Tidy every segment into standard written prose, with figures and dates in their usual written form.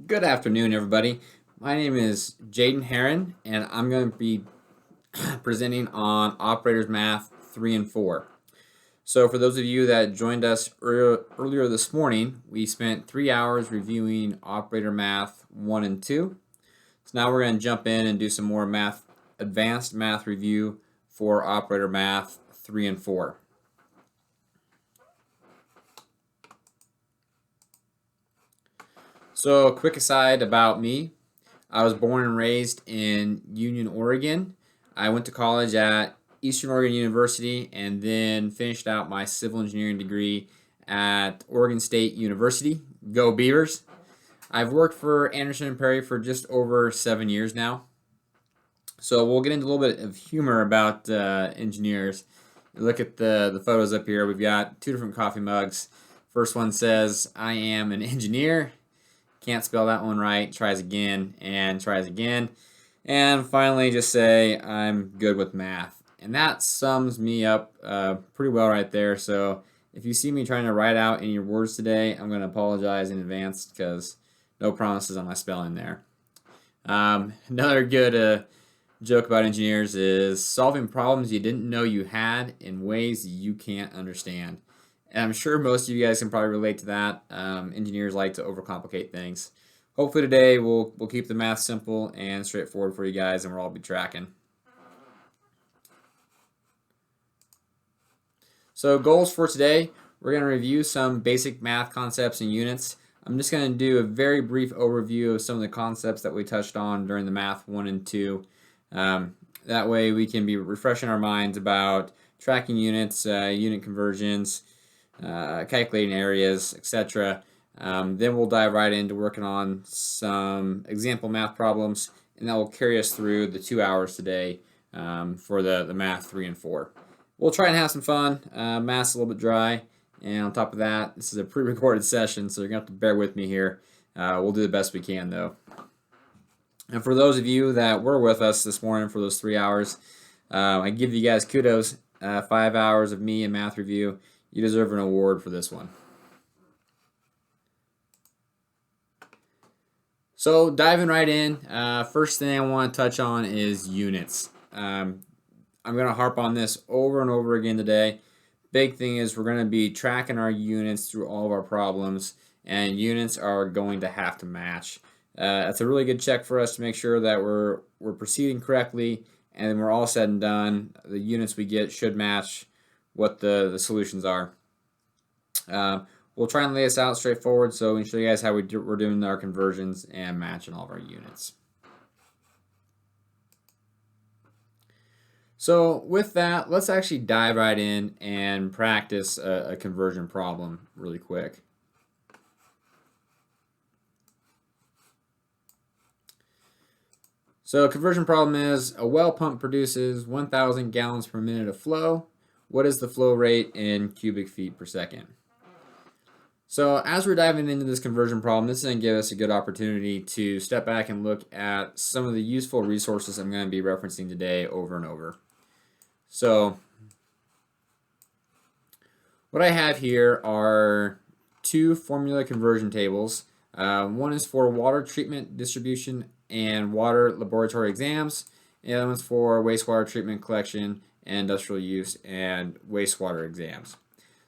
Good afternoon, everybody. My name is Jadon Herron, and I'm going to be presenting on Operators Math 3 and 4. So for those of you that joined us earlier this morning, we spent 3 hours reviewing Operator Math 1 and 2. So now we're going to jump in and do some more advanced math review for Operator Math 3 and 4. So, a quick aside about me. I was born and raised in Union, Oregon. I went to college at Eastern Oregon University and then finished out my civil engineering degree at Oregon State University. Go Beavers! I've worked for Anderson and Perry for just over 7 years now. So we'll get into a little bit of humor about engineers. Look at the photos up here. We've got two different coffee mugs. First one says, "I am an engineer." Can't spell that one right, tries again, and tries again. And finally just say, "I'm good with math." And that sums me up pretty well right there. So if you see me trying to write out any words today, I'm going to apologize in advance because no promises on my spelling there. Another good joke about engineers is solving problems you didn't know you had in ways you can't understand. And I'm sure most of you guys can probably relate to that. Engineers like to overcomplicate things. Hopefully today we'll keep the math simple and straightforward for you guys, and we'll all be tracking. So goals for today, we're going to review some basic math concepts and units. I'm just going to do a very brief overview of some of the concepts that we touched on during the Math 1 and 2. That way we can be refreshing our minds about tracking units, unit conversions, calculating areas, etc. Then we'll dive right into working on some example math problems, and that will carry us through the 2 hours today for the Math 3 and 4. We'll try and have some fun. Math's a little bit dry, and on top of that, this is a pre-recorded session, so you're going to have to bear with me here. We'll do the best we can, though. And for those of you that were with us this morning for those 3 hours, I give you guys kudos. 5 hours of me and math review. You deserve an award for this one. So diving right in, first thing I want to touch on is units. I'm going to harp on this over and over again today. Big thing is we're going to be tracking our units through all of our problems, and units are going to have to match. That's a really good check for us to make sure that we're proceeding correctly, and then we're all said and done. The units we get should match what the solutions are. We'll try and lay this out straightforward so we can show you guys how we're doing our conversions and matching all of our units. So with that, let's actually dive right in and practice a conversion problem really quick. So a conversion problem is a well pump produces 1,000 gallons per minute of flow. What is the flow rate in cubic feet per second? So as we're diving into this conversion problem, this is going to give us a good opportunity to step back and look at some of the useful resources I'm going to be referencing today over and over. So what I have here are two formula conversion tables. One is for water treatment distribution and water laboratory exams, and the other one's for wastewater treatment collection and industrial use and wastewater exams.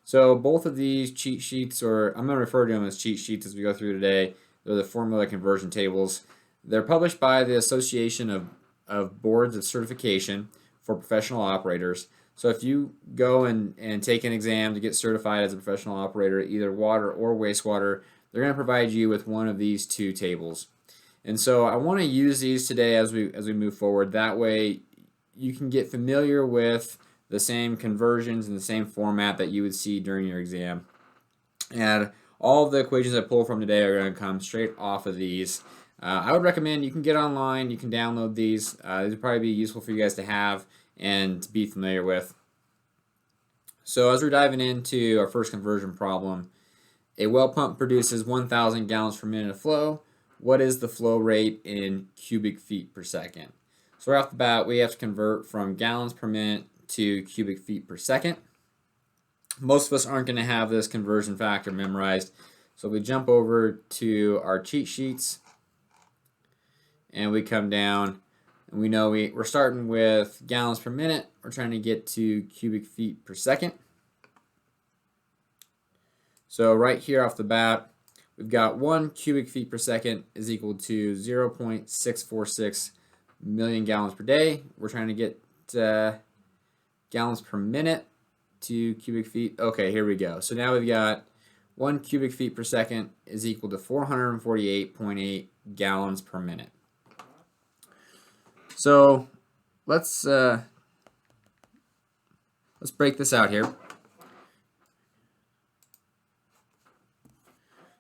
So both of these cheat sheets, or I'm going to refer to them as cheat sheets as we go through today, they're the formula conversion tables. They're published by the Association of Boards of Certification for Professional Operators. So if you go and take an exam to get certified as a professional operator, either water or wastewater, they're going to provide you with one of these two tables. And so I want to use these today as we move forward. That way you can get familiar with the same conversions in the same format that you would see during your exam. And all of the equations I pull from today are going to come straight off of these. I would recommend you can get online, you can download these. These would probably be useful for you guys to have and to be familiar with. So as we're diving into our first conversion problem, a well pump produces 1,000 gallons per minute of flow. What is the flow rate in cubic feet per second? So right off the bat, we have to convert from gallons per minute to cubic feet per second. Most of us aren't going to have this conversion factor memorized. So we jump over to our cheat sheets. and we come down, and we know we're starting with gallons per minute. We're trying to get to cubic feet per second. So right here off the bat, we've got 1 cubic feet per second is equal to 0.646 million gallons per day. We're trying to get gallons per minute to cubic feet. Okay, here we go. So now we've got 1 cubic feet per second is equal to 448.8 gallons per minute. So let's break this out here.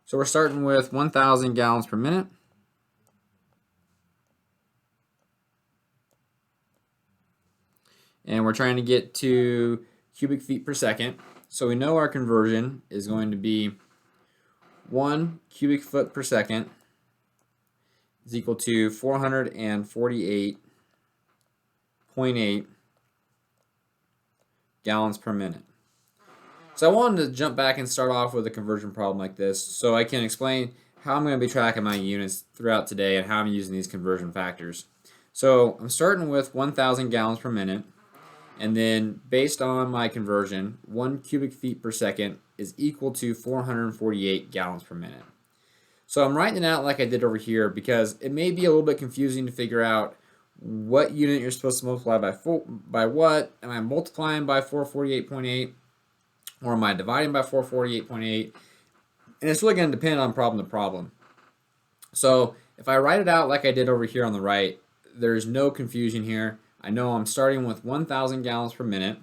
So we're starting with 1,000 gallons per minute. And we're trying to get to cubic feet per second. So we know our conversion is going to be 1 cubic foot per second is equal to 448.8 gallons per minute. So I wanted to jump back and start off with a conversion problem like this so I can explain how I'm going to be tracking my units throughout today and how I'm using these conversion factors. So I'm starting with 1,000 gallons per minute, and then based on my conversion, 1 cubic feet per second is equal to 448 gallons per minute. So I'm writing it out like I did over here because it may be a little bit confusing to figure out what unit you're supposed to multiply by what. Am I multiplying by 448.8? Or am I dividing by 448.8? And it's really going to depend on problem to problem. So if I write it out like I did over here on the right, there's no confusion here. I know I'm starting with 1,000 gallons per minute,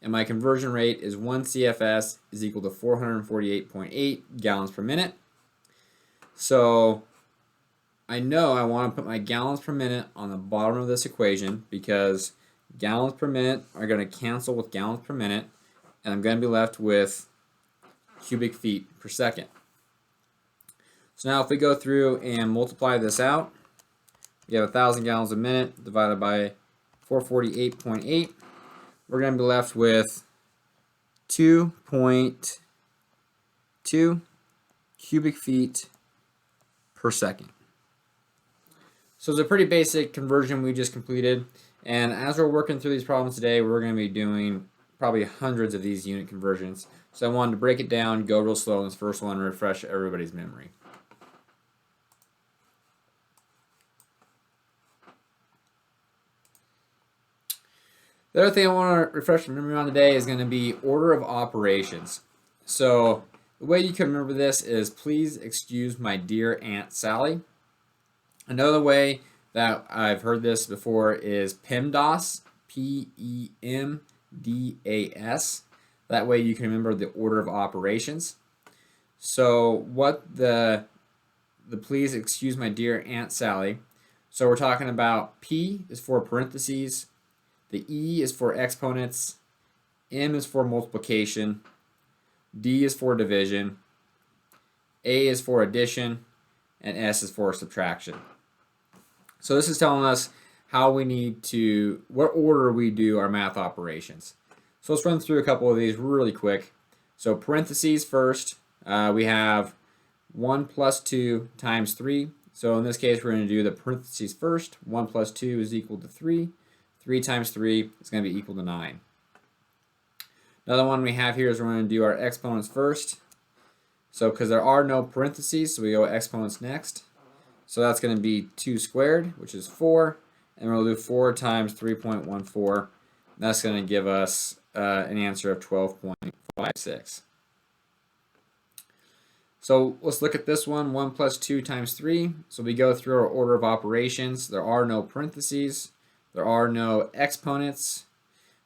and my conversion rate is 1 CFS is equal to 448.8 gallons per minute. So I know I want to put my gallons per minute on the bottom of this equation because gallons per minute are going to cancel with gallons per minute, and I'm going to be left with cubic feet per second. So now if we go through and multiply this out, we have 1,000 gallons a minute divided by 448.8. We're going to be left with 2.2 cubic feet per second. So it's a pretty basic conversion we just completed. And as we're working through these problems today, we're going to be doing probably hundreds of these unit conversions. So I wanted to break it down, go real slow on this first one, and refresh everybody's memory. The other thing I want to refresh your memory on today is going to be order of operations. So the way you can remember this is please excuse my dear Aunt Sally. Another way that I've heard this before is PEMDAS, P-E-M-D-A-S. That way you can remember the order of operations. So what the please excuse my dear Aunt Sally. So we're talking about P is for parentheses, the E is for exponents, M is for multiplication, D is for division, A is for addition, and S is for subtraction. So this is telling us how we need to, what order we do our math operations. So let's run through a couple of these really quick. So parentheses first, we have 1 plus 2 times 3. So in this case, we're going to do the parentheses first. 1 plus 2 is equal to 3. 3 times 3 is going to be equal to 9. Another one we have here is we're going to do our exponents first. So because there are no parentheses, so we go exponents next. So that's going to be 2 squared, which is 4. And we'll do 4 times 3.14. That's going to give us an answer of 12.56. So let's look at this one, 1 plus 2 times 3. So we go through our order of operations. There are no parentheses. There are no exponents.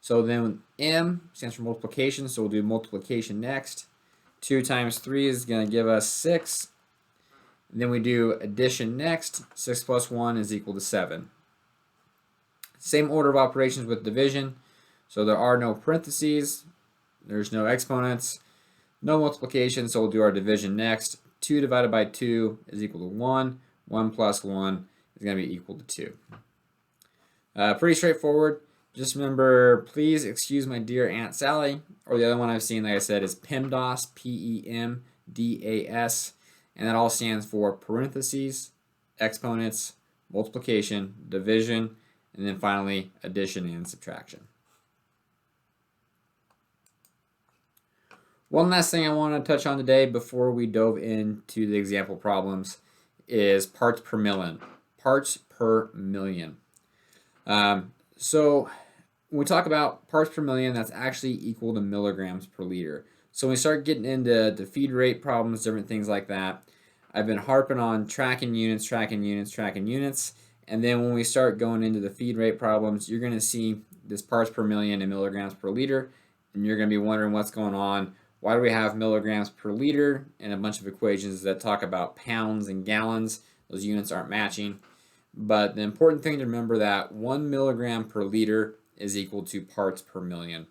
So then M stands for multiplication, so we'll do multiplication next. 2 times 3 is going to give us 6. And then we do addition next. 6 plus 1 is equal to 7. Same order of operations with division. So there are no parentheses. There's no exponents. No multiplication, so we'll do our division next. 2 divided by 2 is equal to 1. 1 plus 1 is going to be equal to 2. Pretty straightforward. Just remember, please excuse my dear Aunt Sally. Or the other one I've seen, like I said, is PEMDAS, P-E-M-D-A-S. And that all stands for parentheses, exponents, multiplication, division, and then finally addition and subtraction. One last thing I want to touch on today before we dove into the example problems is parts per million. Parts per million. So when we talk about parts per million, that's actually equal to milligrams per liter. So when we start getting into the feed rate problems, different things like that, I've been harping on tracking units, and then when we start going into the feed rate problems, you're going to see this parts per million in milligrams per liter, and you're going to be wondering what's going on. Why do we have milligrams per liter and a bunch of equations that talk about pounds and gallons? Those units aren't matching. But the important thing to remember that 1 milligram per liter is equal to parts per million.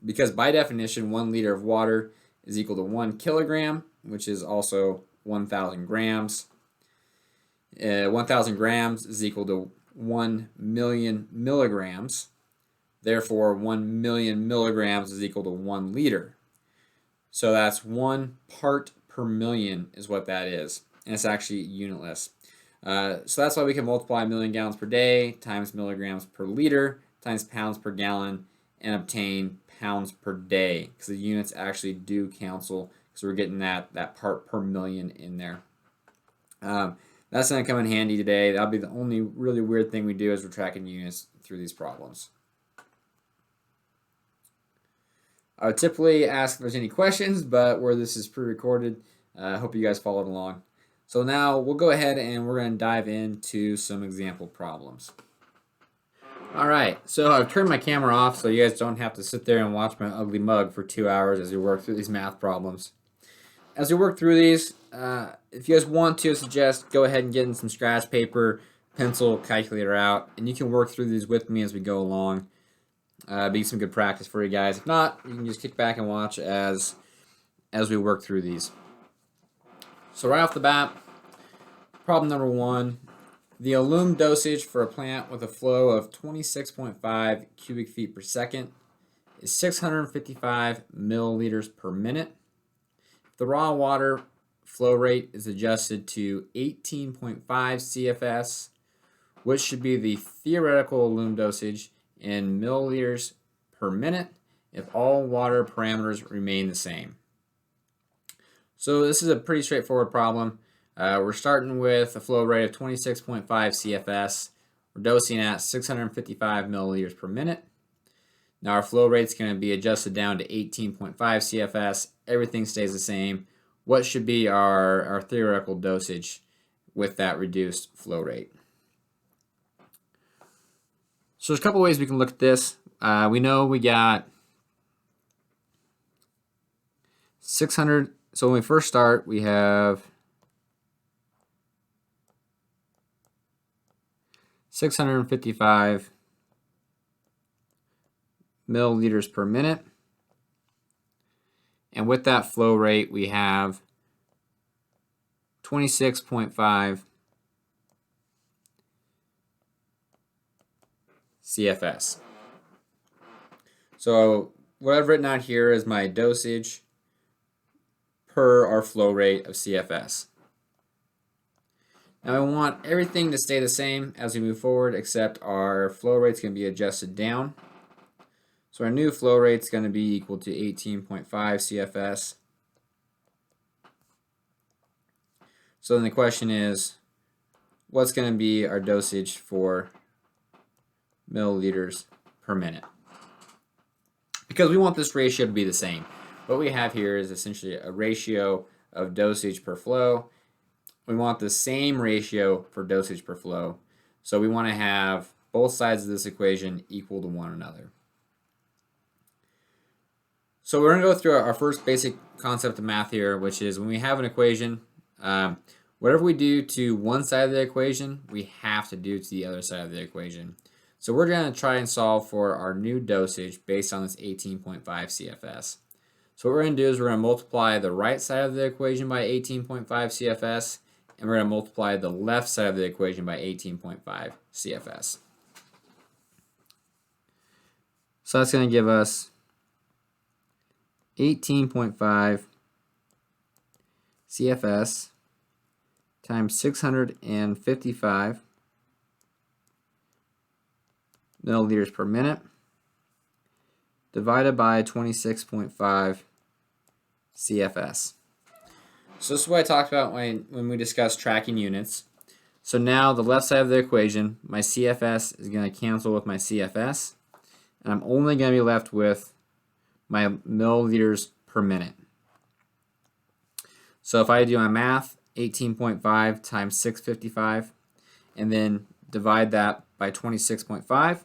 Because by definition, 1 liter of water is equal to 1 kilogram, which is also 1,000 grams. 1,000 grams is equal to 1 million milligrams. Therefore, 1 million milligrams is equal to 1 liter. So that's 1 part per million is what that is. And it's actually unitless. So that's why we can multiply 1,000,000 gallons per day times milligrams per liter times pounds per gallon and obtain pounds per day, because the units actually do cancel, because we're getting that part per million in there. That's going to come in handy today. That'll be the only really weird thing we do as we're tracking units through these problems. I would typically ask if there's any questions, but where this is pre-recorded, I hope you guys followed along. So now we'll go ahead and we're going to dive into some example problems. Alright, so I've turned my camera off so you guys don't have to sit there and watch my ugly mug for 2 hours as we work through these math problems. As we work through these, if you guys want to, suggest go ahead and get in some scratch paper, pencil, calculator out, and you can work through these with me as we go along. Be some good practice for you guys. If not, you can just kick back and watch as we work through these. So right off the bat, problem number 1, the aluminum dosage for a plant with a flow of 26.5 cubic feet per second is 655 milliliters per minute. If the raw water flow rate is adjusted to 18.5 CFS, which should be the theoretical aluminum dosage in milliliters per minute if all water parameters remain the same. So this is a pretty straightforward problem. We're starting with a flow rate of 26.5 CFS. We're dosing at 655 milliliters per minute. Now our flow rate is going to be adjusted down to 18.5 CFS. Everything stays the same. What should be our theoretical dosage with that reduced flow rate? So there's a couple ways we can look at this. We know we got 600. So when we first start, we have 655 milliliters per minute. And with that flow rate, we have 26.5 CFS. So what I've written out here is my dosage per our flow rate of CFS. Now I want everything to stay the same as we move forward, except our flow rate's going to be adjusted down. So our new flow rate's going to be equal to 18.5 CFS. So then the question is, what's going to be our dosage for milliliters per minute? Because we want this ratio to be the same. What we have here is essentially a ratio of dosage per flow. We want the same ratio for dosage per flow. So we want to have both sides of this equation equal to one another. So we're going to go through our first basic concept of math here, which is when we have an equation, whatever we do to one side of the equation, we have to do to the other side of the equation. So we're going to try and solve for our new dosage based on this 18.5 CFS. So what we're going to do is we're going to multiply the right side of the equation by 18.5 CFS, and we're going to multiply the left side of the equation by 18.5 CFS. So that's going to give us 18.5 CFS times 655 milliliters per minute divided by 26.5 CFS. So this is what I talked about when we discussed tracking units. So now the left side of the equation, my CFS is going to cancel with my CFS, and I'm only going to be left with my milliliters per minute. So if I do my math, 18.5 times 655, and then divide that by 26.5,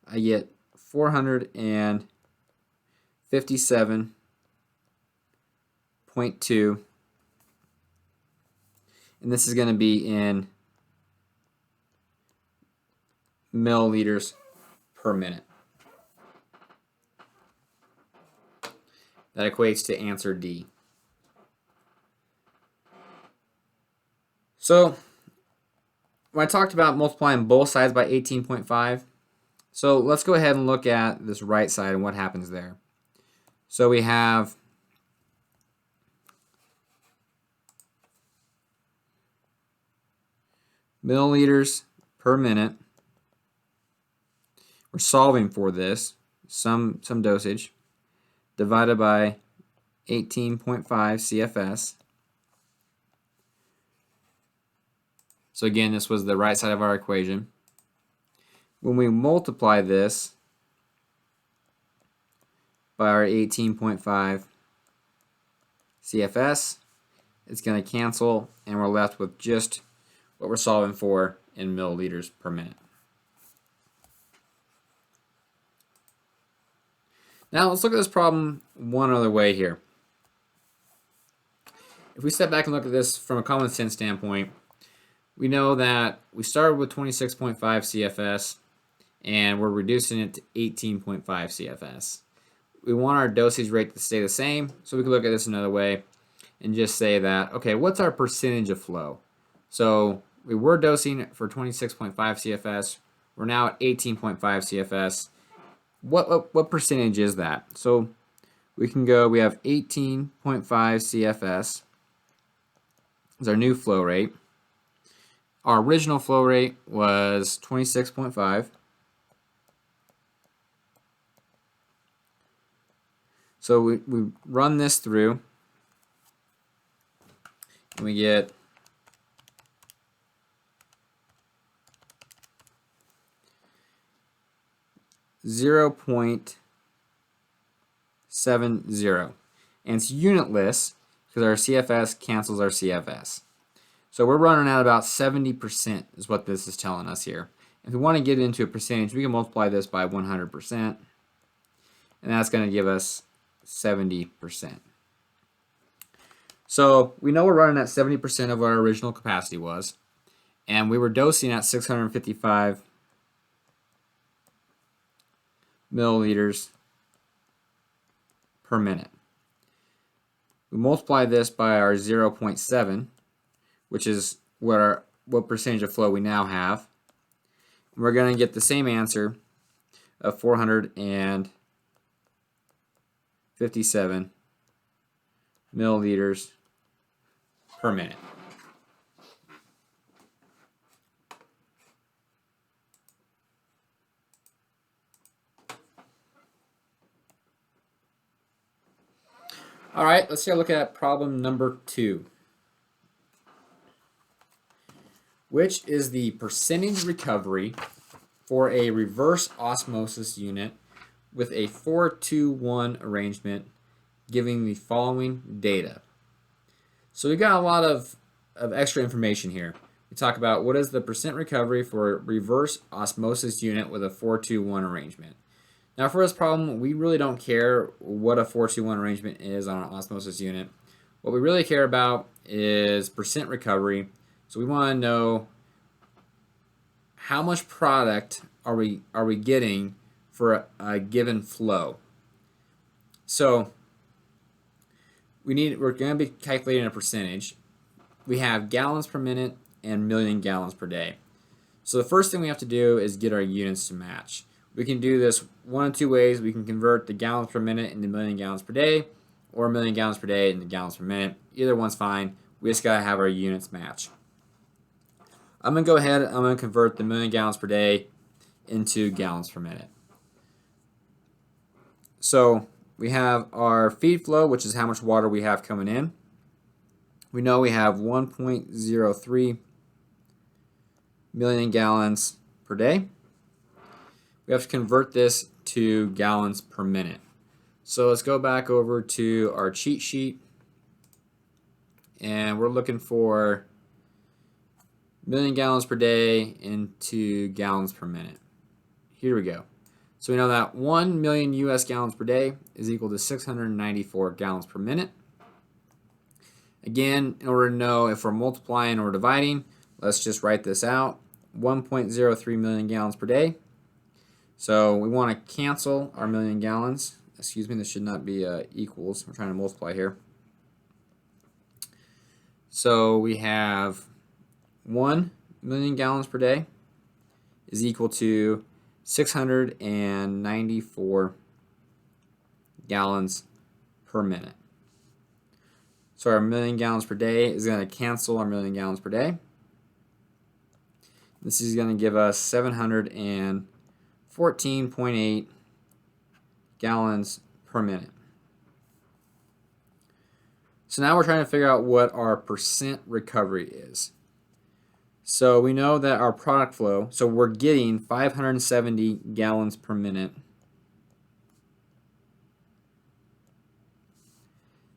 I get 457.2, and this is going to be in milliliters per minute. That equates to answer D. So when I talked about multiplying both sides by 18.5, so let's go ahead and look at this right side and what happens there. So we have milliliters per minute. We're solving for this, some dosage, divided by 18.5 CFS. So again, this was the right side of our equation. When we multiply this by our 18.5 CFS, it's going to cancel, and we're left with just what we're solving for in milliliters per minute. Now let's look at this problem one other way here. If we step back and look at this from a common sense standpoint, we know that we started with 26.5 CFS and we're reducing it to 18.5 CFS. We want our dosage rate to stay the same, so we can look at this another way and just say that, okay, what's our percentage of flow? So we were dosing for 26.5 CFS, we're now at 18.5 CFS. What percentage is that? So we can go, we have 18.5 CFS is our new flow rate. Our original flow rate was 26.5. So we run this through, and we get 0.70, and it's unitless because our CFS cancels our CFS. So we're running at about 70% is what this is telling us here. If we want to get into a percentage, we can multiply this by 100%, and that's going to give us 70%. So we know we're running at 70% of what our original capacity was, and we were dosing at 655 milliliters per minute. We multiply this by our 0.7, which is what percentage of flow we now have. We're going to get the same answer of 457 milliliters per minute. All right, let's take a look at problem number 2, which is the percentage recovery for a reverse osmosis unit with a 4-2-1 arrangement giving the following data. So we got a lot of extra information here. We talk about what is the percent recovery for a reverse osmosis unit with a 4-2-1 arrangement. Now for this problem, we really don't care what a 4-2-1 arrangement is on an osmosis unit. What we really care about is percent recovery. So we want to know how much product are we getting for a given flow. So we're going to be calculating a percentage. We have gallons per minute and million gallons per day. So the first thing we have to do is get our units to match. We can do this one of two ways. We can convert the gallons per minute into million gallons per day, or million gallons per day into gallons per minute. Either one's fine. We just gotta have our units match. I'm gonna go ahead, I'm gonna convert the million gallons per day into gallons per minute. So we have our feed flow, which is how much water we have coming in. We know we have 1.03 million gallons per day. We have to convert this to gallons per minute. So let's go back over to our cheat sheet, and we're looking for million gallons per day into gallons per minute. Here we go. So we know that 1 million US gallons per day is equal to 694 gallons per minute. Again, in order to know if we're multiplying or dividing, let's just write this out. 1.03 million gallons per day. So we want to cancel our million gallons. Excuse me, this should not be equals. We're trying to multiply here. So we have 1 million gallons per day is equal to 694 gallons per minute. So our million gallons per day is going to cancel our million gallons per day. This is going to give us 714.8 gallons per minute. So now we're trying to figure out what our percent recovery is. So we know that our product flow, so we're getting 570 gallons per minute.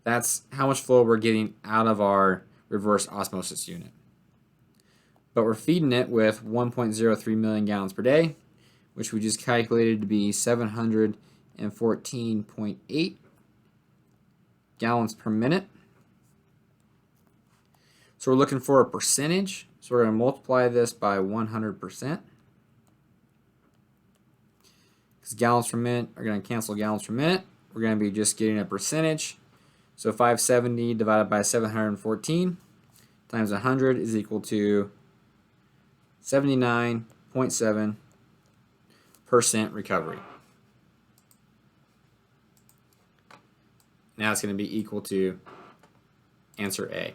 That's how much flow we're getting out of our reverse osmosis unit. But we're feeding it with 1.03 million gallons per day, which we just calculated to be 714.8 gallons per minute. So we're looking for a percentage. So we're going to multiply this by 100%. Because gallons per minute are going to cancel gallons per minute. We're going to be just getting a percentage. So 570 divided by 714 times 100 is equal to 79.7% recovery. Now it's going to be equal to answer A.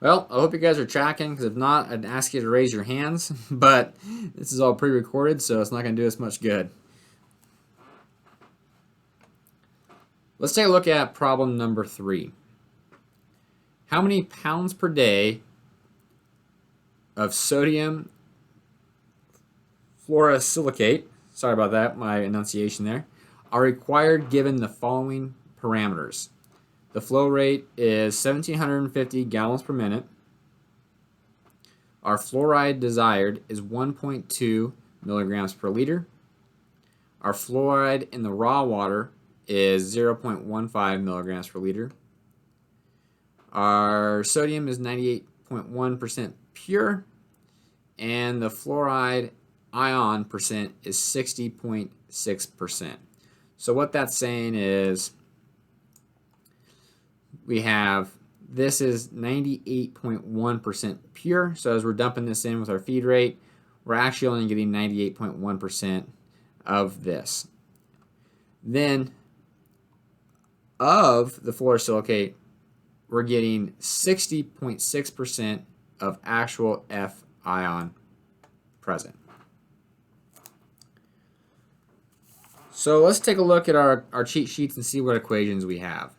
Well, I hope you guys are tracking, because if not, I'd ask you to raise your hands, but this is all pre-recorded, so it's not going to do us much good. Let's take a look at problem number 3. How many pounds per day of sodium fluorosilicate, sorry about that, my enunciation there, are required given the following parameters? The flow rate is 1,750 gallons per minute. Our fluoride desired is 1.2 milligrams per liter. Our fluoride in the raw water is 0.15 milligrams per liter. Our sodium is 98.1% pure, and the fluoride ion percent is 60.6%. So what that's saying is we have, this is 98.1% pure. So as we're dumping this in with our feed rate, we're actually only getting 98.1% of this. Then of the fluorosilicate, we're getting 60.6% of actual F ion present. So let's take a look at our cheat sheets and see what equations we have.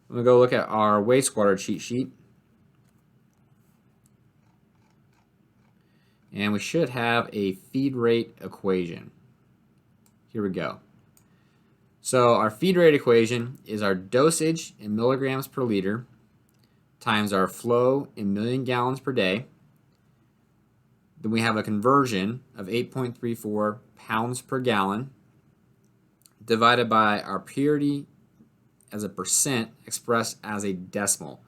I'm going to go look at our wastewater cheat sheet. And we should have a feed rate equation. Here we go. So our feed rate equation is our dosage in milligrams per liter times our flow in million gallons per day. Then we have a conversion of 8.34 pounds per gallon divided by our purity as a percent expressed as a decimal.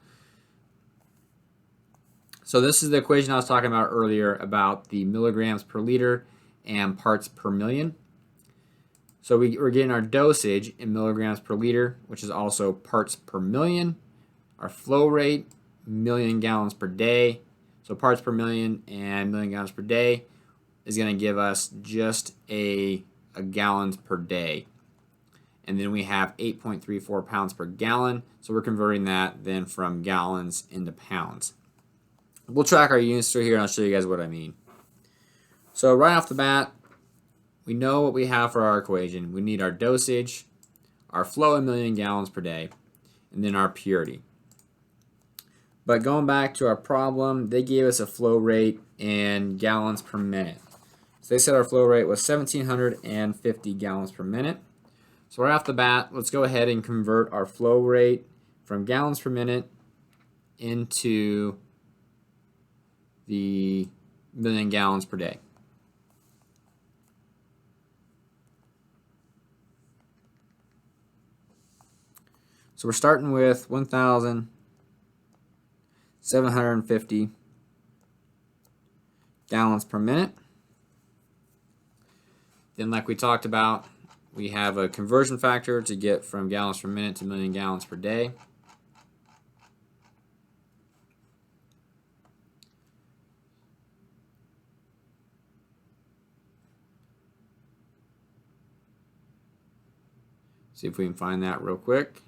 So this is the equation I was talking about earlier about the milligrams per liter and parts per million. So we're getting our dosage in milligrams per liter, which is also parts per million. Our flow rate, million gallons per day. So parts per million and million gallons per day is going to give us just a gallons per day. and then we have 8.34 pounds per gallon. So we're converting that then from gallons into pounds. We'll track our units through here, and I'll show you guys what I mean. So right off the bat, we know what we have for our equation. We need our dosage, our flow in million gallons per day, and then our purity. But going back to our problem, they gave us a flow rate in gallons per minute. So they said our flow rate was 1,750 gallons per minute. So right off the bat, let's go ahead and convert our flow rate from gallons per minute into the million gallons per day. So we're starting with 1,750 gallons per minute. Then, like we talked about, we have a conversion factor to get from gallons per minute to million gallons per day. See if we can find that real quick.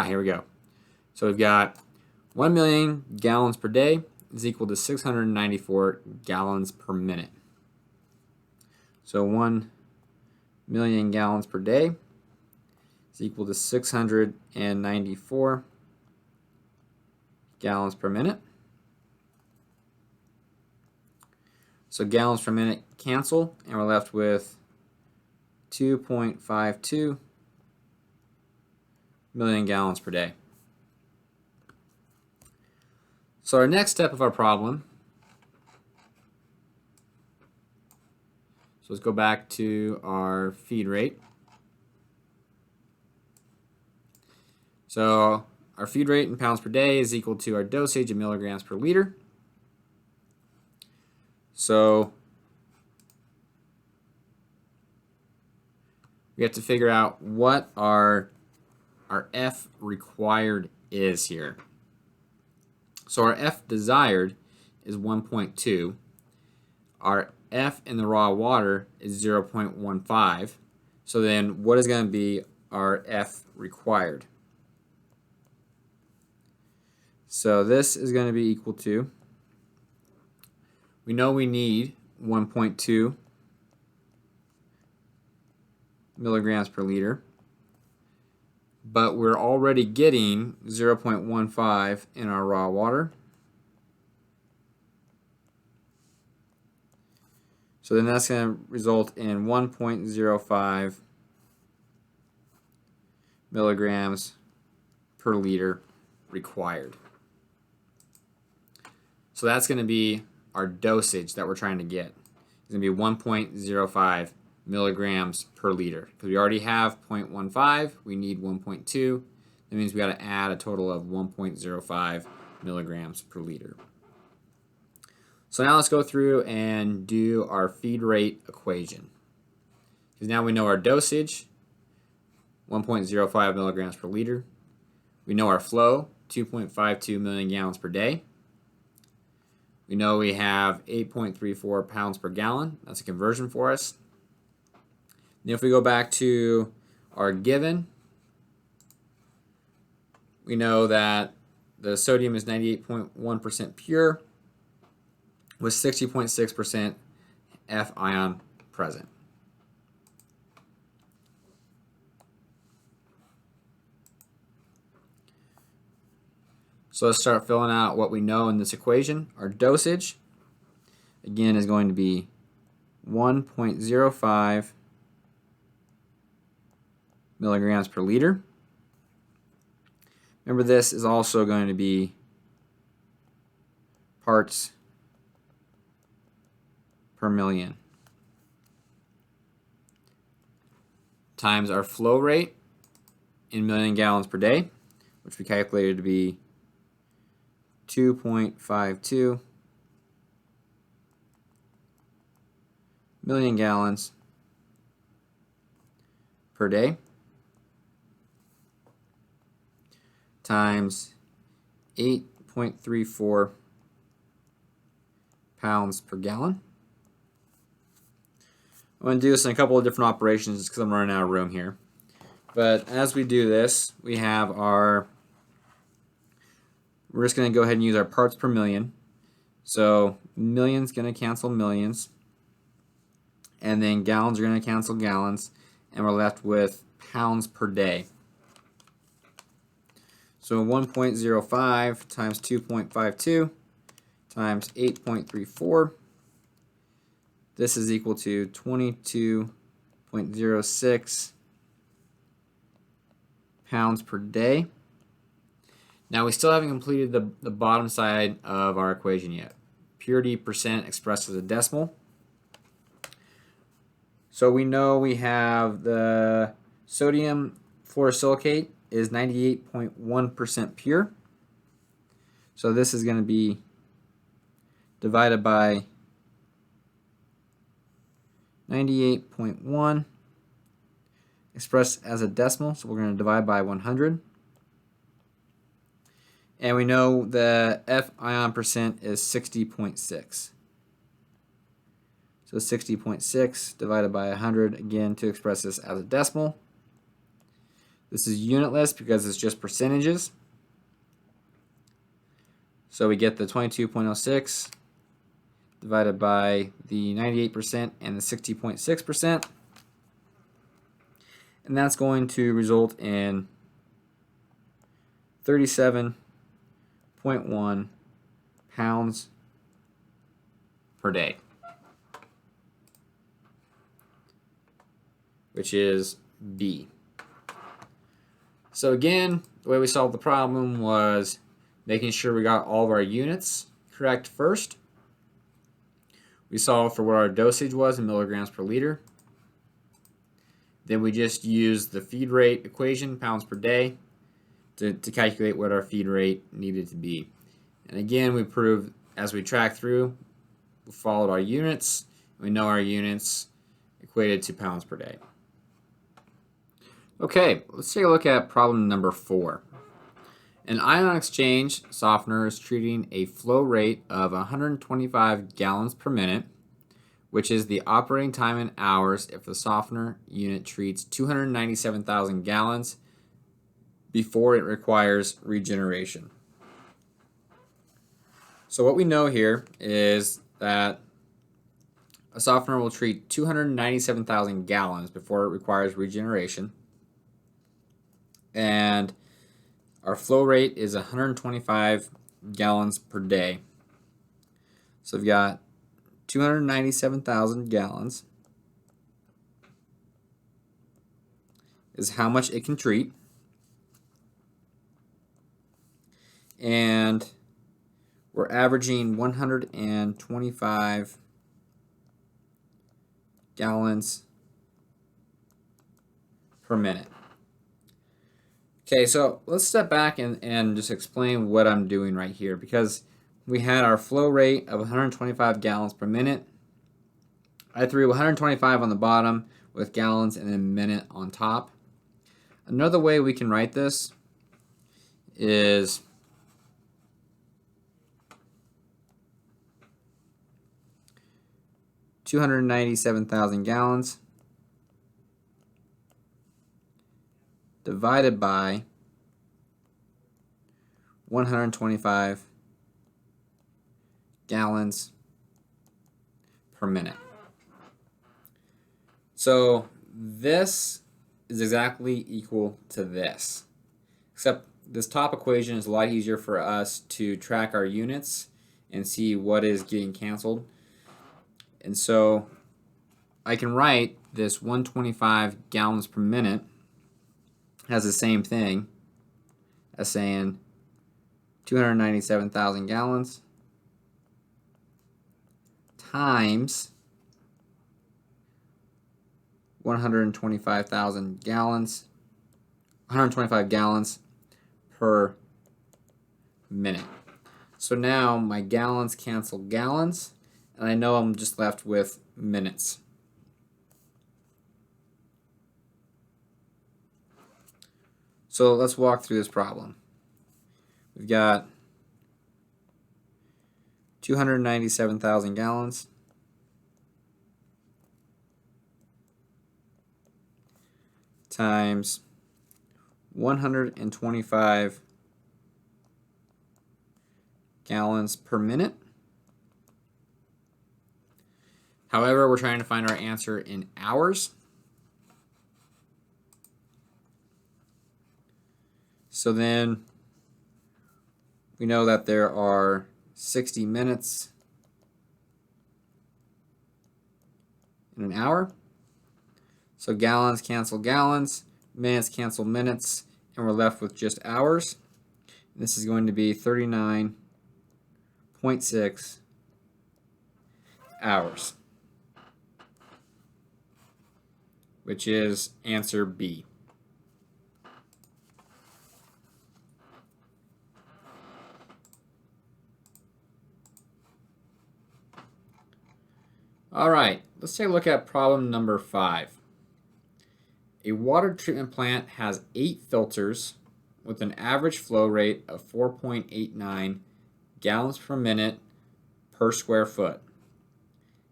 Here we go. So we've got 1 million gallons per day is equal to 694 gallons per minute. So 1 million gallons per day is equal to 694 gallons per minute. So gallons per minute cancel, and we're left with 2.52 million gallons per day. So our next step of our problem, so let's go back to our feed rate. So our feed rate in pounds per day is equal to our dosage in milligrams per liter. So we have to figure out what our F required is here. So our F desired is 1.2. Our F in the raw water is 0.15. So then what is going to be our F required? So this is going to be equal to, we know we need 1.2 milligrams per liter, but we're already getting 0.15 in our raw water. So then that's going to result in 1.05 milligrams per liter required. So that's going to be our dosage that we're trying to get. It's going to be 1.05 milligrams per liter. Because we already have 0.15, we need 1.2. That means we got to add a total of 1.05 milligrams per liter. So now let's go through and do our feed rate equation. Because now we know our dosage, 1.05 milligrams per liter. We know our flow, 2.52 million gallons per day. We know we have 8.34 pounds per gallon. That's a conversion for us. And if we go back to our given, we know that the sodium is 98.1% pure with 60.6% F ion present. So let's start filling out what we know in this equation. Our dosage, again, is going to be 1.05 milligrams per liter. Remember, this is also going to be parts per million times our flow rate in million gallons per day, which we calculated to be 2.52 million gallons per day. times 8.34 pounds per gallon. I'm going to do this in a couple of different operations because I'm running out of room here. But as we do this, we have our, we're just going to go ahead and use our parts per million. So millions going to cancel millions. And then gallons are going to cancel gallons. And we're left with pounds per day. So 1.05 times 2.52 times 8.34. This is equal to 22.06 pounds per day. Now we still haven't completed the bottom side of our equation yet. Purity percent expressed as a decimal. So we know we have the sodium fluorosilicate is 98.1% pure. So this is going to be divided by 98.1 expressed as a decimal. So we're going to divide by 100. And we know the F ion percent is 60.6. So 60.6 divided by 100, again, to express this as a decimal. This is unitless because it's just percentages. So we get the 22.06 divided by the 98% and the 60.6%. And that's going to result in 37.1 pounds per day, which is B. So again, the way we solved the problem was making sure we got all of our units correct first. We solved for what our dosage was in milligrams per liter. Then we just used the feed rate equation, pounds per day, to calculate what our feed rate needed to be. And again, we proved as we tracked through, we followed our units. We know our units equated to pounds per day. Okay, let's take a look at problem number 4. An ion exchange softener is treating a flow rate of 125 gallons per minute, which is the operating time in hours if the softener unit treats 297,000 gallons before it requires regeneration. So what we know here is that a softener will treat 297,000 gallons before it requires regeneration. And our flow rate is 125 gallons per day. So we've got 297,000 gallons is how much it can treat. And we're averaging 125 gallons per minute. Okay, so let's step back and just explain what I'm doing right here, because we had our flow rate of 125 gallons per minute. I threw 125 on the bottom with gallons and then minute on top. Another way we can write this is $297,000 gallons divided by 125 gallons per minute. So this is exactly equal to this, except this top equation is a lot easier for us to track our units and see what is getting canceled. And so I can write this 125 gallons per minute has the same thing as saying 297,000 gallons times 125,000 gallons, 125 gallons per minute. So now my gallons cancel gallons, and I know I'm just left with minutes. So let's walk through this problem. we've got 297,000 gallons times 125 gallons per minute. However, we're trying to find our answer in hours. So then we know that there are 60 minutes in an hour. So gallons cancel gallons, minutes cancel minutes, and we're left with just hours. This is going to be 39.6 hours, which is answer B. All right, let's take a look at problem number 5. A water treatment plant has 8 filters with an average flow rate of 4.89 gallons per minute per square foot.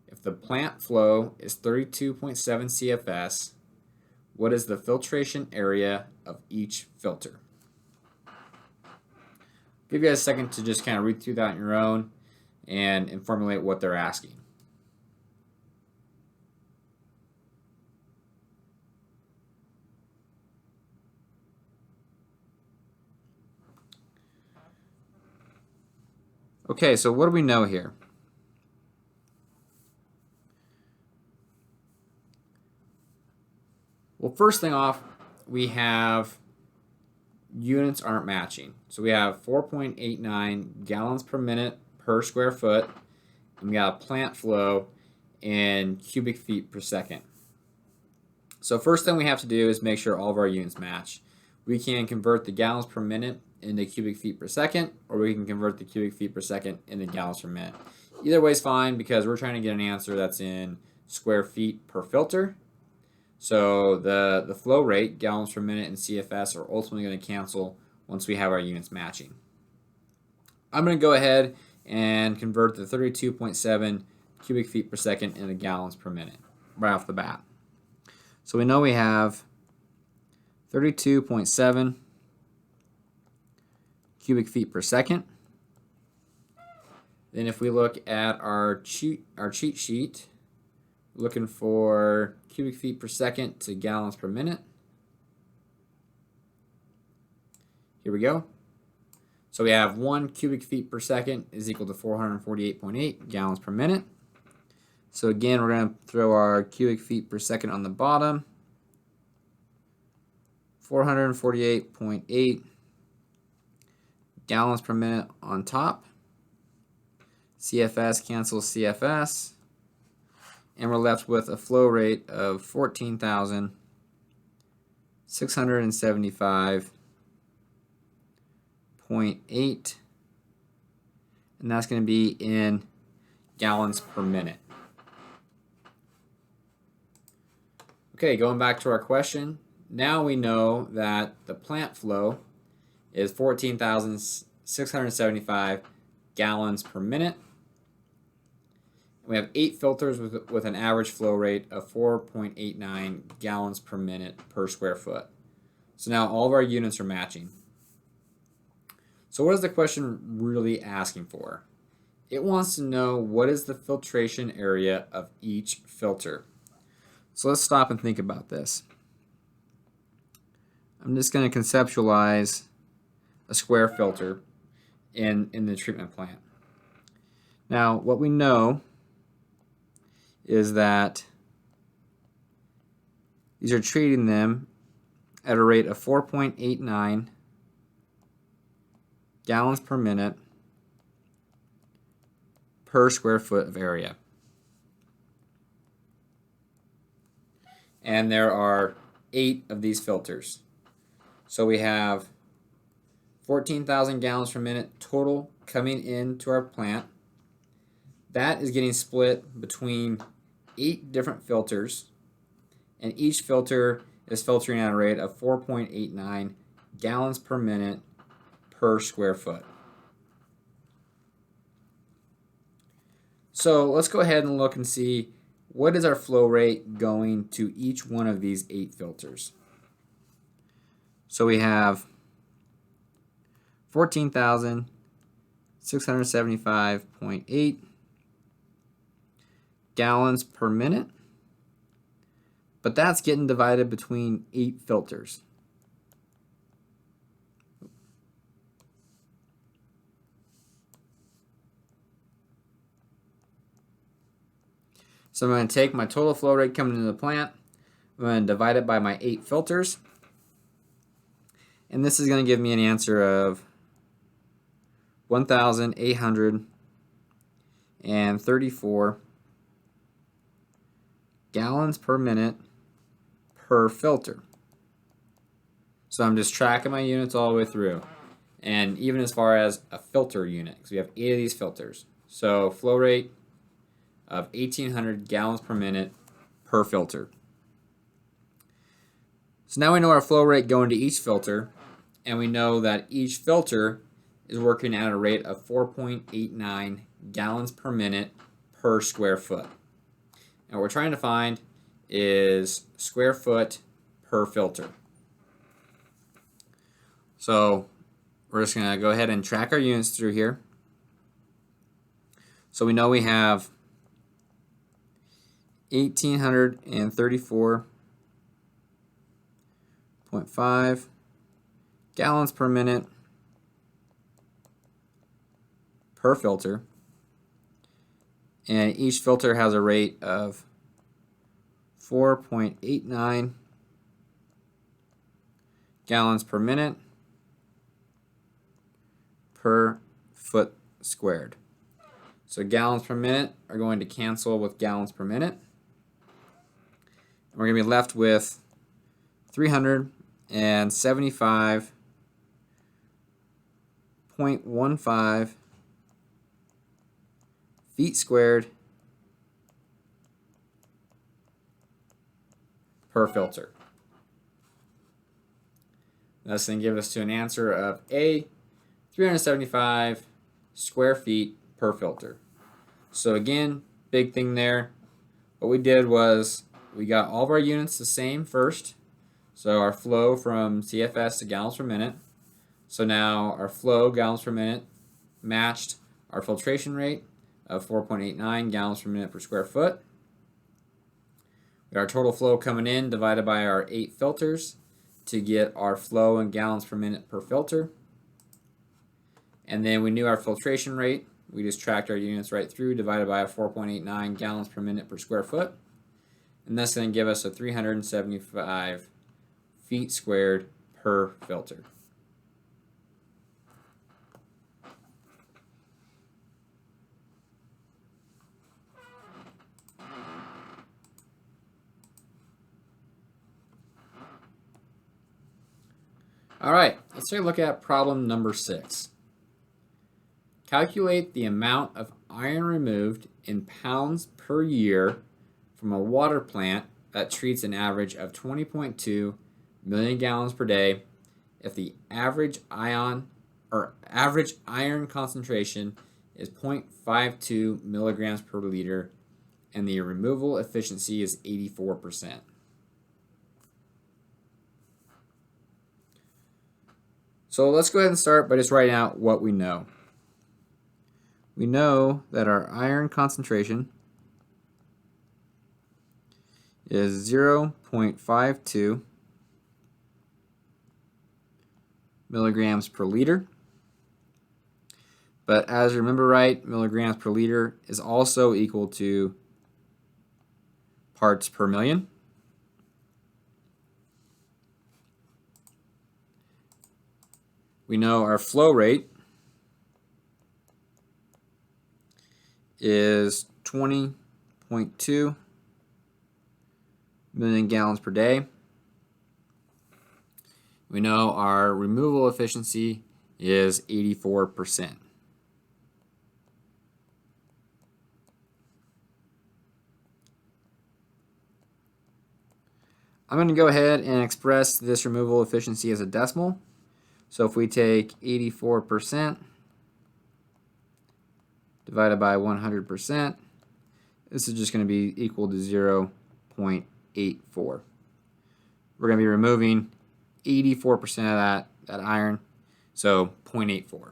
If the plant flow is 32.7 CFS, what is the filtration area of each filter? Give you guys a second to just kind of read through that on your own and formulate what they're asking. Okay, so what do we know here? Well, first thing off, we have units aren't matching. So we have 4.89 gallons per minute per square foot, and we got a plant flow in cubic feet per second. So first thing we have to do is make sure all of our units match. We can convert the gallons per minute into cubic feet per second, or we can convert the cubic feet per second into gallons per minute. Either way is fine because we're trying to get an answer that's in square feet per filter. So the flow rate, gallons per minute, and CFS are ultimately going to cancel once we have our units matching. I'm going to go ahead and convert the 32.7 cubic feet per second into gallons per minute right off the bat. So we know we have 32.7 cubic feet per second. Then if we look at our cheat sheet, looking for cubic feet per second to gallons per minute. Here we go. So we have 1 cubic feet per second is equal to 448.8 gallons per minute. So again, we're going to throw our cubic feet per second on the bottom. 448.8 gallons per minute on top. CFS cancels CFS. And we're left with a flow rate of 14,675.8, and that's going to be in gallons per minute. Okay, going back to our question, now we know that the plant flow is 14,675 gallons per minute. We have 8 filters with an average flow rate of 4.89 gallons per minute per square foot. So now all of our units are matching. So what is the question really asking for? It wants to know what is the filtration area of each filter. So let's stop and think about this. I'm just going to conceptualize a square filter in the treatment plant. Now what we know is that these are treating them at a rate of 4.89 gallons per minute per square foot of area. And there are 8 of these filters. So we have 14,000 gallons per minute total coming into our plant. That is getting split between 8 different filters, and each filter is filtering at a rate of 4.89 gallons per minute per square foot. So let's go ahead and look and see what is our flow rate going to each one of these 8 filters. So we have 14,675.8 gallons per minute, but that's getting divided between 8 filters. So I'm going to take my total flow rate coming into the plant, I'm going to divide it by my 8 filters, and this is going to give me an answer of 1,834 gallons per minute per filter. So I'm just tracking my units all the way through, and even as far as a filter unit, because we have 8 of these filters. So flow rate of 1,800 gallons per minute per filter. So now we know our flow rate going to each filter, and we know that each filter is working at a rate of 4.89 gallons per minute per square foot. And what we're trying to find is square foot per filter. So we're just going to go ahead and track our units through here. So we know we have 1,834.5 gallons per minute per filter, and each filter has a rate of 4.89 gallons per minute per foot squared. So gallons per minute are going to cancel with gallons per minute. We're going to be left with 375.15 feet squared per filter. That's going to give us to an answer of A, 375 square feet per filter. So again, big thing there. What we did was we got all of our units the same first. So our flow from CFS to gallons per minute. So now our flow gallons per minute matched our filtration rate of 4.89 gallons per minute per square foot. We got our total flow coming in divided by our 8 filters to get our flow in gallons per minute per filter. And then we knew our filtration rate. We just tracked our units right through, divided by a 4.89 gallons per minute per square foot. And that's going to give us a 375 feet squared per filter. All right, let's take a look at problem number 6. Calculate the amount of iron removed in pounds per year from a water plant that treats an average of 20.2 million gallons per day if the average iron concentration is 0.52 milligrams per liter and the removal efficiency is 84%. So let's go ahead and start by just writing out what we know. We know that our iron concentration is 0.52 milligrams per liter. But as you remember right, milligrams per liter is also equal to parts per million. We know our flow rate is 20.2 million gallons per day. We know our removal efficiency is 84%. I'm going to go ahead and express this removal efficiency as a decimal. So if we take 84% divided by 100%, this is just going to be equal to 0.84. We're going to be removing 84% of that iron, so 0.84.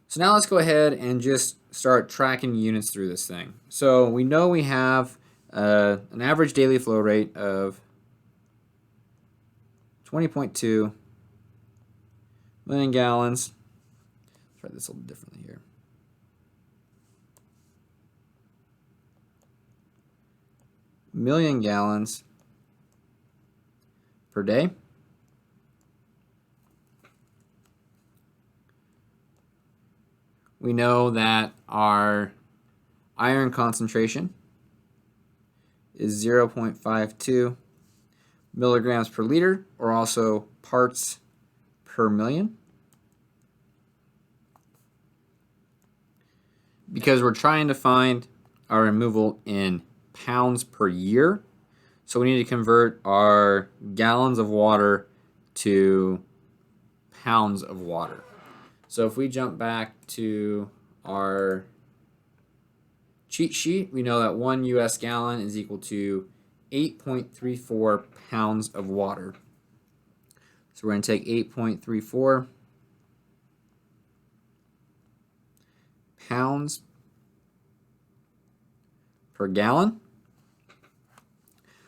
So now let's go ahead and just start tracking units through this thing. So we know we have an average daily flow rate of 20.2 million gallons. Let's write this a little differently here. Million gallons per day. We know that our iron concentration is 0.52 milligrams per liter, or also parts per million. Because we're trying to find our removal in pounds per year, so we need to convert our gallons of water to pounds of water. So if we jump back to our cheat sheet, we know that 1 US gallon is equal to 8.34 pounds of water. So we're going to take 8.34 pounds per gallon.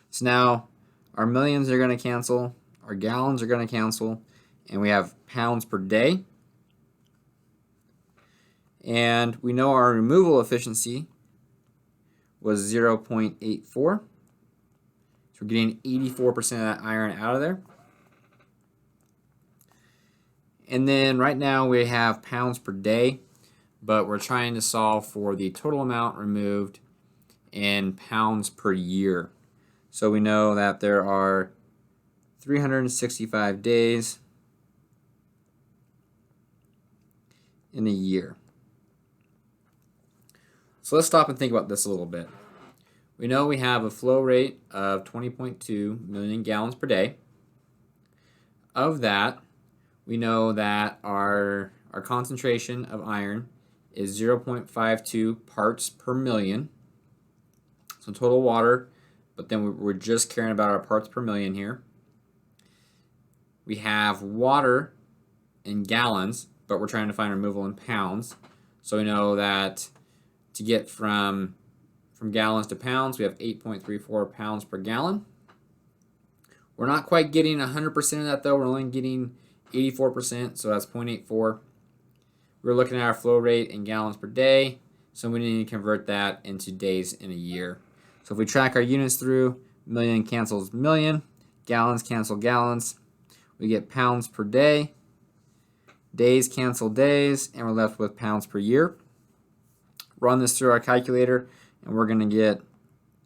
So now our millions are going to cancel, our gallons are going to cancel, and we have pounds per day. And we know our removal efficiency was 0.84. So we're getting 84% of that iron out of there. And then right now we have pounds per day, but we're trying to solve for the total amount removed in pounds per year. So we know that there are 365 days in a year. So let's stop and think about this a little bit. We know we have a flow rate of 20.2 million gallons per day. Of that, we know that our concentration of iron is 0.52 parts per million. So total water, but then we're just caring about our parts per million here. We have water in gallons, but we're trying to find removal in pounds. So we know that to get from gallons to pounds, we have 8.34 pounds per gallon. We're not quite getting 100% of that though. We're only getting 84%, so that's 0.84. We're looking at our flow rate in gallons per day, so we need to convert that into days in a year. So if we track our units through, million cancels million, gallons cancel gallons, we get pounds per day, days cancel days, and we're left with pounds per year. Run this through our calculator, and we're going to get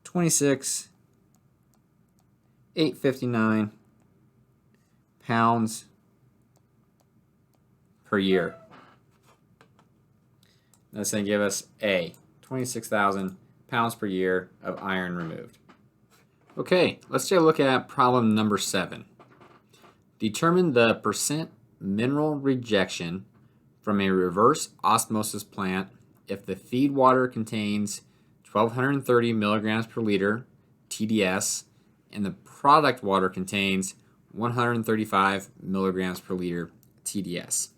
26,859 pounds per year. That's going to give us 26,000 pounds per year of iron removed. Okay, let's take a look at problem number 7. Determine the percent mineral rejection from a reverse osmosis plant if the feed water contains 1,230 milligrams per liter TDS and the product water contains 135 milligrams per liter TDS.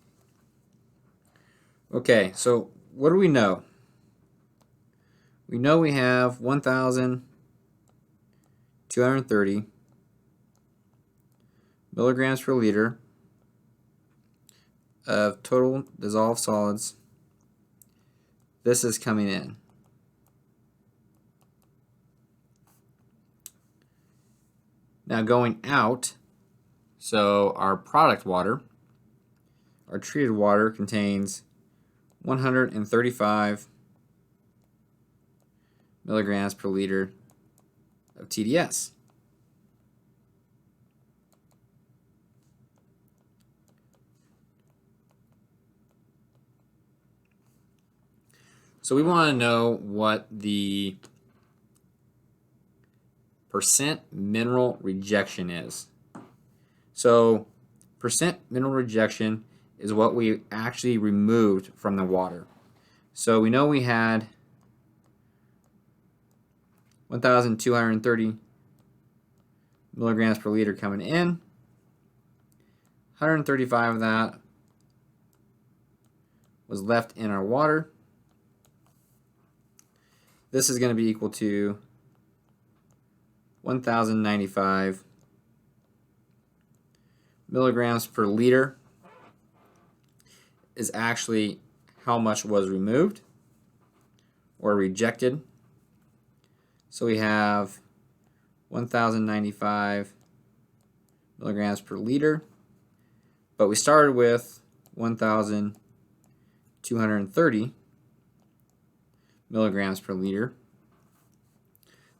Okay, so what do we know? We know we have 1,230 milligrams per liter of total dissolved solids. This is coming in. Now going out, so our product water, our treated water contains 135 milligrams per liter of TDS. So we want to know what the percent mineral rejection is. So percent mineral rejection is what we actually removed from the water. So we know we had 1,230 milligrams per liter coming in. 135 of that was left in our water. This is going to be equal to 1,095 milligrams per liter is actually how much was removed or rejected. So we have 1,095 milligrams per liter, but we started with 1,230 milligrams per liter.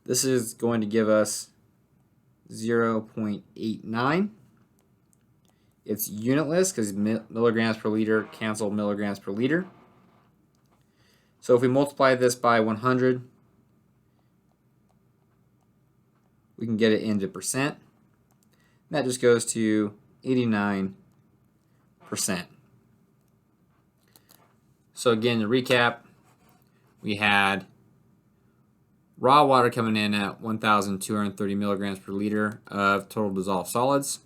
This is going to give us 0.89. It's unitless because milligrams per liter cancel milligrams per liter. So if we multiply this by 100, we can get it into percent. That just goes to 89%. So again, to recap, we had raw water coming in at 1,230 milligrams per liter of total dissolved solids.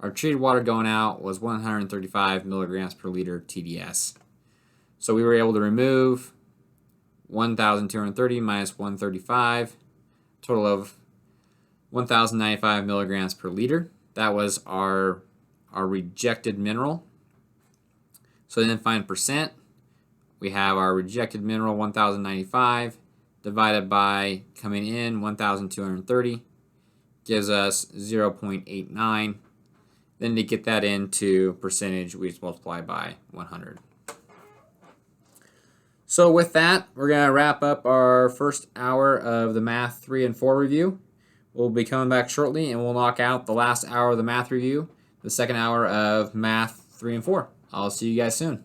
Our treated water going out was 135 milligrams per liter TDS. So we were able to remove 1,230 minus 135, total of 1,095 milligrams per liter. That was our rejected mineral. So then find percent. We have our rejected mineral 1,095 divided by coming in 1,230 gives us 0.89. Then to get that into percentage, we just multiply by 100. So with that, we're going to wrap up our first hour of the Math 3 and 4 review. We'll be coming back shortly and we'll knock out the last hour of the math review, the second hour of Math 3 and 4. I'll see you guys soon.